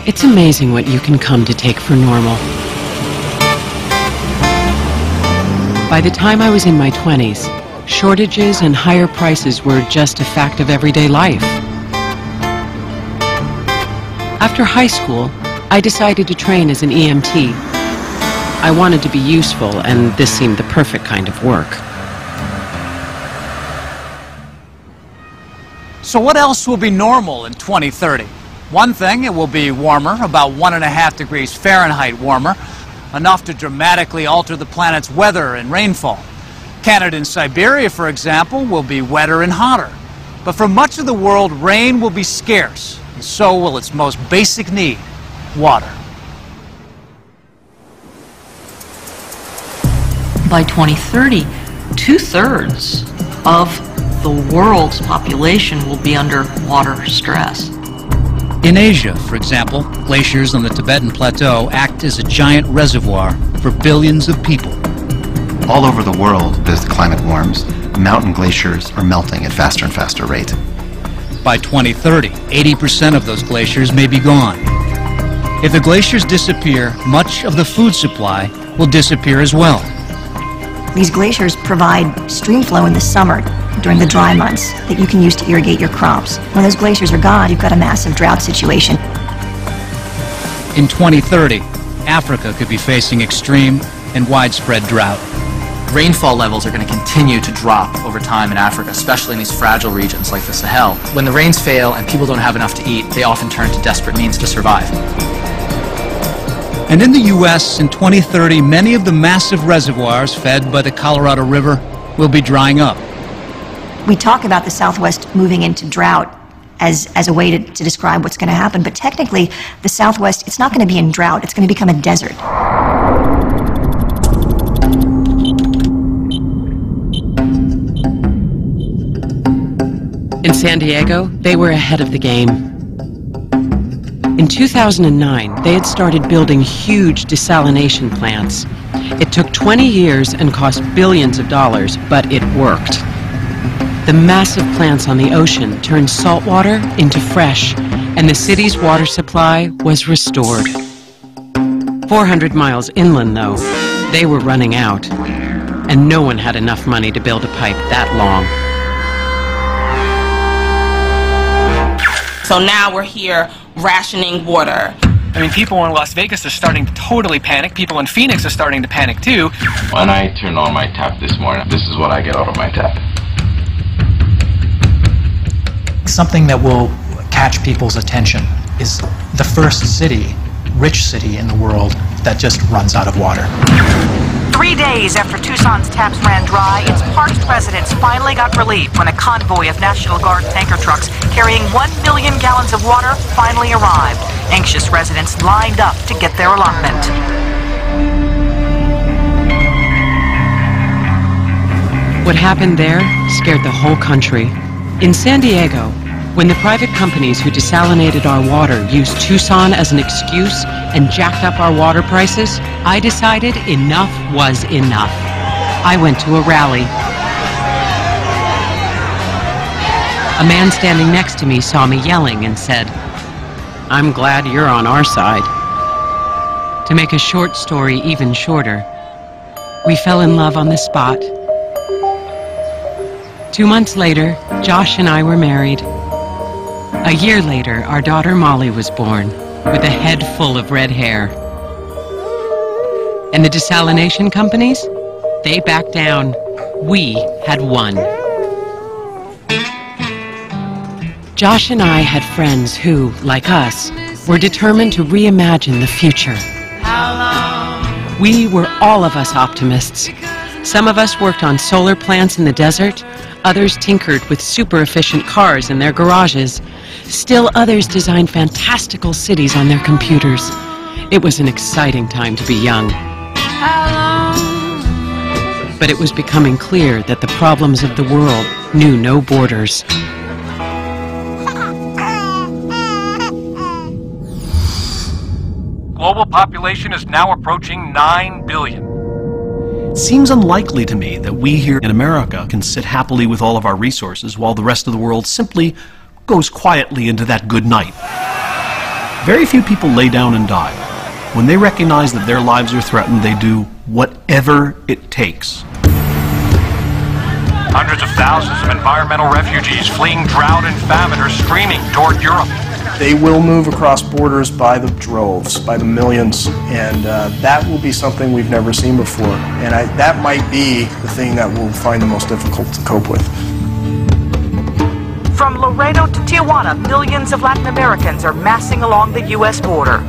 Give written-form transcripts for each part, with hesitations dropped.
It's amazing what you can come to take for normal. By the time I was in my 20s, shortages and higher prices were just a fact of everyday life. After high school, I decided to train as an EMT. I wanted to be useful, and this seemed the perfect kind of work. So what else will be normal in 2030? One thing, it will be warmer, about 1.5 degrees Fahrenheit warmer, enough to dramatically alter the planet's weather and rainfall. Canada and Siberia, for example, will be wetter and hotter. But for much of the world, rain will be scarce, and so will its most basic need, water. By 2030, 2/3 of the world's population will be under water stress. In Asia, for example, glaciers on the Tibetan Plateau act as a giant reservoir for billions of people. All over the world, as the climate warms, mountain glaciers are melting at faster and faster rate. By 2030, 80% of those glaciers may be gone. If the glaciers disappear, much of the food supply will disappear as well. These glaciers provide stream flow in the summer during the dry months that you can use to irrigate your crops. When those glaciers are gone, you've got a massive drought situation. In 2030, Africa could be facing extreme and widespread drought. Rainfall levels are going to continue to drop over time in Africa, especially in these fragile regions like the Sahel. When the rains fail and people don't have enough to eat, they often turn to desperate means to survive. And in the U.S., in 2030, many of the massive reservoirs fed by the Colorado River will be drying up. We talk about the Southwest moving into drought as a way to describe what's going to happen, but technically the Southwest, it's not going to be in drought, it's going to become a desert. In San Diego, they were ahead of the game. In 2009, they had started building huge desalination plants. It took 20 years and cost billions of dollars, but it worked. The massive plants on the ocean turned salt water into fresh, and the city's water supply was restored. 400 miles inland, though, they were running out, and no one had enough money to build a pipe that long. So now we're here rationing water. I mean, people in Las Vegas are starting to totally panic. People in Phoenix are starting to panic too. When I turn on my tap this morning, this is what I get out of my tap. Something that will catch people's attention is the first city, rich city in the world that just runs out of water. 3 days after Tucson's taps ran dry, its parched residents finally got relief when a convoy of National Guard tanker trucks carrying 1 million gallons of water finally arrived. Anxious residents lined up to get their allotment. What happened there scared the whole country. In San Diego, when the private companies who desalinated our water used Tucson as an excuse and jacked up our water prices, I decided enough was enough. I went to a rally. A man standing next to me saw me yelling and said, "I'm glad you're on our side." To make a short story even shorter, we fell in love on the spot. 2 months later, Josh and I were married. A year later, our daughter Molly was born, with a head full of red hair. And the desalination companies? They backed down. We had won. Josh and I had friends who, like us, were determined to reimagine the future. We were all of us optimists. Some of us worked on solar plants in the desert, others tinkered with super-efficient cars in their garages. Still others designed fantastical cities on their computers. It was an exciting time to be young. But it was becoming clear that the problems of the world knew no borders. Global population is now approaching 9 billion. It seems unlikely to me that we here in America can sit happily with all of our resources while the rest of the world simply goes quietly into that good night. Very few people lay down and die. When they recognize that their lives are threatened, they do whatever it takes. Hundreds of thousands of environmental refugees fleeing drought and famine are streaming toward Europe. They will move across borders by the droves, by the millions, and that will be something we've never seen before. And that might be the thing that we'll find the most difficult to cope with. From Laredo to Tijuana, millions of Latin Americans are massing along the U.S. border.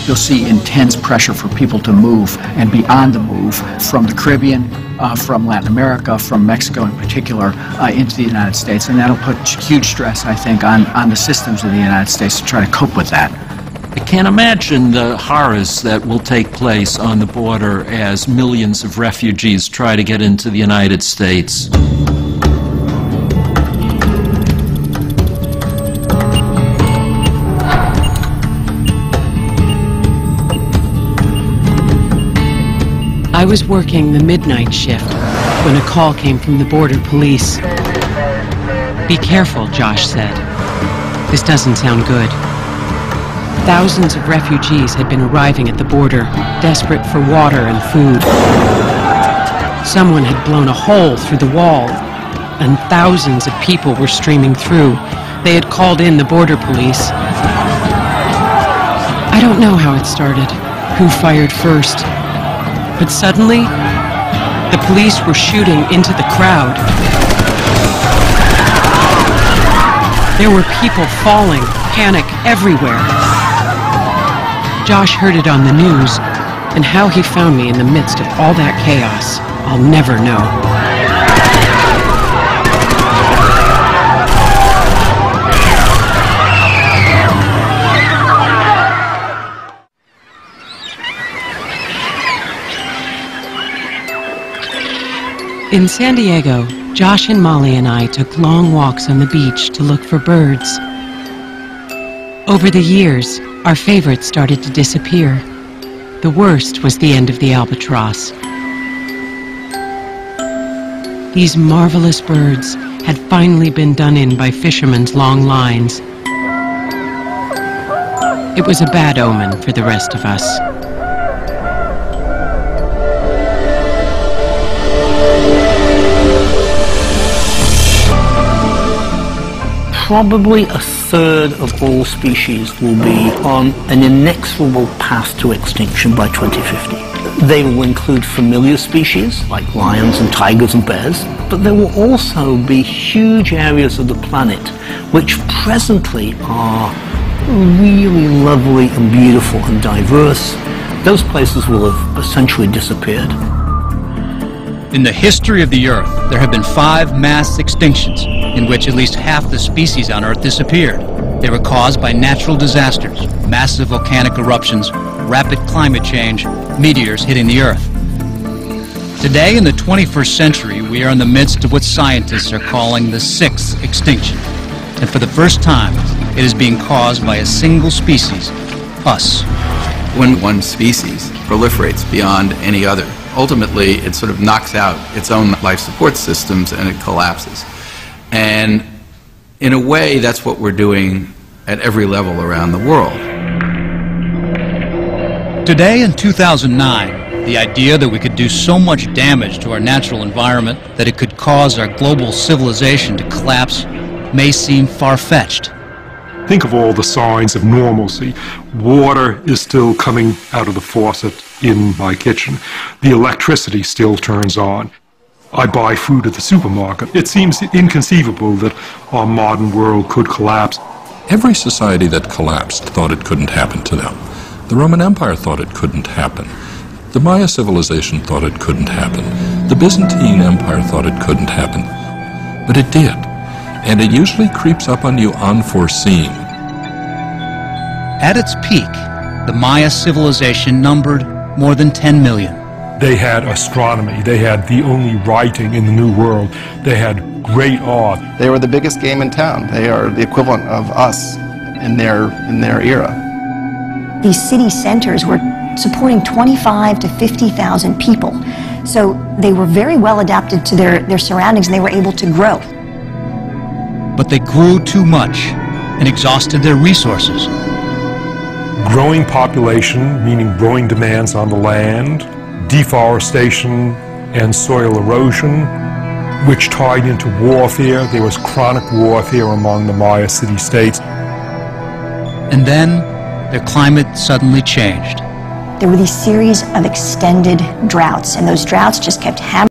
You'll see intense pressure for people to move and be on the move from the Caribbean, from Latin America, from Mexico in particular, into the United States. And that'll put huge stress, I think, on the systems of the United States to try to cope with that. I can't imagine the horrors that will take place on the border as millions of refugees try to get into the United States. I was working the midnight shift when a call came from the border police. "Be careful," Josh said. "This doesn't sound good." Thousands of refugees had been arriving at the border, desperate for water and food. Someone had blown a hole through the wall, and thousands of people were streaming through. They had called in the border police. I don't know how it started, who fired first. But suddenly, the police were shooting into the crowd. There were people falling, panic everywhere. Josh heard it on the news, and how he found me in the midst of all that chaos, I'll never know. In San Diego, Josh and Molly and I took long walks on the beach to look for birds. Over the years, our favorites started to disappear. The worst was the end of the albatross. These marvelous birds had finally been done in by fishermen's long lines. It was a bad omen for the rest of us. Probably a third of all species will be on an inexorable path to extinction by 2050. They will include familiar species like lions and tigers and bears, but there will also be huge areas of the planet which presently are really lovely and beautiful and diverse. Those places will have essentially disappeared. In the history of the Earth, there have been 5 mass extinctions in which at least half the species on Earth disappeared. They were caused by natural disasters, massive volcanic eruptions, rapid climate change, meteors hitting the Earth. Today, in the 21st century, we are in the midst of what scientists are calling the 6th extinction. And for the first time, it is being caused by a single species, us. When one species proliferates beyond any other, ultimately it sort of knocks out its own life support systems and it collapses. And in a way, that's what we're doing at every level around the world. Today in 2009, the idea that we could do so much damage to our natural environment that it could cause our global civilization to collapse may seem far-fetched. Think of all the signs of normalcy. Water is still coming out of the faucet in my kitchen. The electricity still turns on. I buy food at the supermarket. It seems inconceivable that our modern world could collapse. Every society that collapsed thought it couldn't happen to them. The Roman Empire thought it couldn't happen. The Maya civilization thought it couldn't happen. The Byzantine Empire thought it couldn't happen. But it did. And it usually creeps up on you unforeseen. At its peak, the Maya civilization numbered more than 10 million. They had astronomy. They had the only writing in the New World. They had great art. They were the biggest game in town. They are the equivalent of us in their era. These city centers were supporting 25 to 50,000 people. So they were very well adapted to their surroundings, and they were able to grow. But they grew too much and exhausted their resources. growing population, meaning growing demands on the land, deforestation and soil erosion, which tied into warfare. There was chronic warfare among the Maya city-states. And then their climate suddenly changed. There were these series of extended droughts, and those droughts just kept hammering